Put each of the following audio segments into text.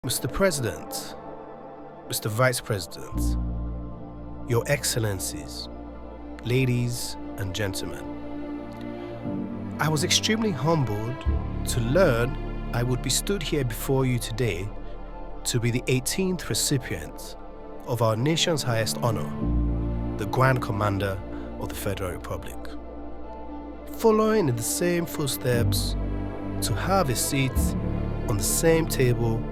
Mr. President, Mr. Vice President, Your Excellencies, ladies and gentlemen, I was extremely humbled to learn I would be stood here before you today to be the 18th recipient of our nation's highest honor, the Grand Commander of the Federal Republic. Following in the same footsteps, to have a seat on the same table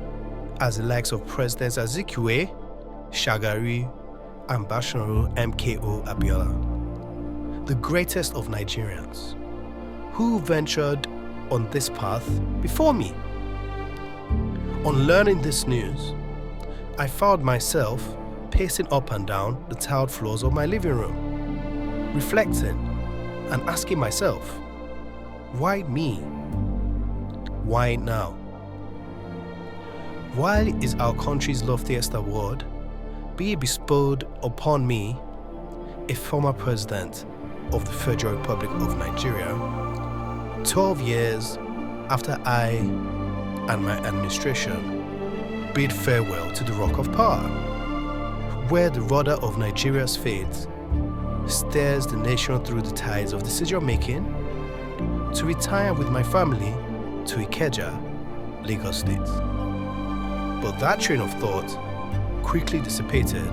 as the likes of Presidents Azikiwe, Shagari, and Basharu MKO Abiola, the greatest of Nigerians, who ventured on this path before me. On learning this news, I found myself pacing up and down the tiled floors of my living room, reflecting and asking myself, why me? Why now? Why is our country's loftiest award being bestowed upon me, a former president of the Federal Republic of Nigeria, 12 years after I and my administration bid farewell to the Rock of Power, where the rudder of Nigeria's fate steers the nation through the tides of decision-making, to retire with my family to Ikeja, Lagos State. But that train of thought quickly dissipated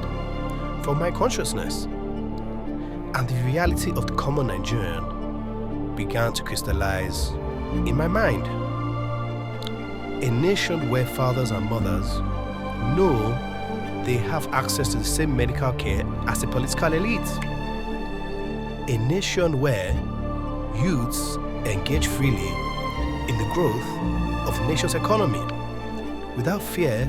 from my consciousness, and the reality of the common Nigerian began to crystallize in my mind. A nation where fathers and mothers know they have access to the same medical care as the political elite. A nation where youths engage freely in the growth of the nation's economy without fear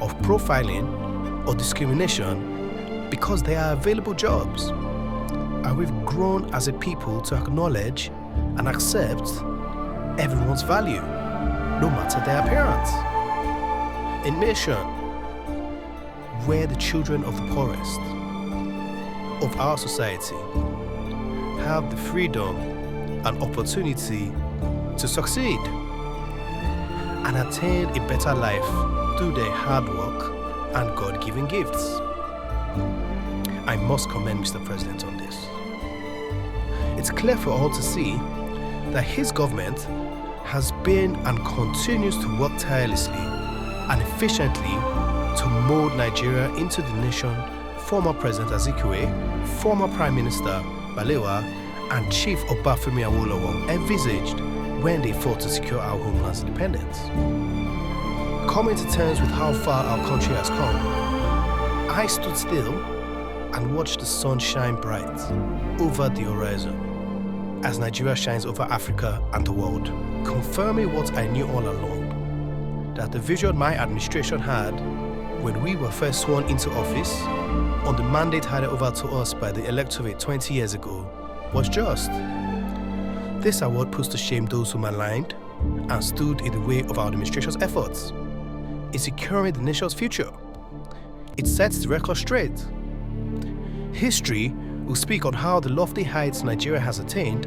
of profiling or discrimination because there are available jobs. And we've grown as a people to acknowledge and accept everyone's value, no matter their appearance. A nation where the children of the poorest of our society have the freedom and opportunity to succeed and attain a better life through their hard work and God-given gifts. I must commend Mr. President on this. It's clear for all to see that his government has been and continues to work tirelessly and efficiently to mold Nigeria into the nation former President Azikiwe, former Prime Minister Balewa, and Chief Obafemi Awolowo envisaged when they fought to secure our homeland's independence. Coming to terms with how far our country has come, I stood still and watched the sun shine bright over the horizon as Nigeria shines over Africa and the world, confirming what I knew all along, that the vision my administration had when we were first sworn into office on the mandate handed over to us by the electorate 20 years ago was just. This award puts to shame those who maligned and stood in the way of our administration's efforts in securing the nation's future. It sets the record straight. History will speak on how the lofty heights Nigeria has attained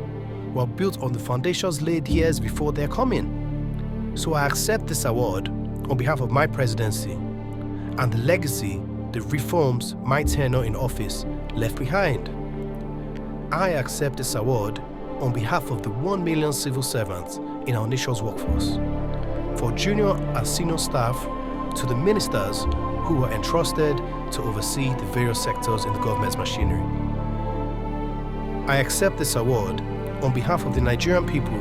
were built on the foundations laid years before their coming. So I accept this award on behalf of my presidency and the legacy the reforms my tenure in office left behind. I accept this award on behalf of the 1 million civil servants in our nation's workforce, for junior and senior staff to the ministers who were entrusted to oversee the various sectors in the government's machinery. I accept this award on behalf of the Nigerian people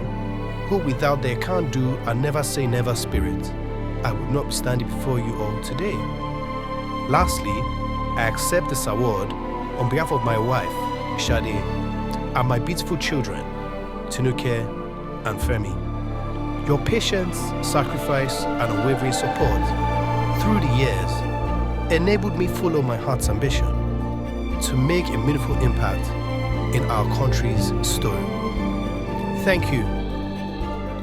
who, without their can-do and never say never spirit, I would not be standing before you all today. Lastly, I accept this award on behalf of my wife, Shade, and my beautiful children, Tinuke and Femi. Your patience, sacrifice, and unwavering support through the years enabled me follow my heart's ambition to make a meaningful impact in our country's story. Thank you.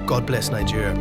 God bless Nigeria.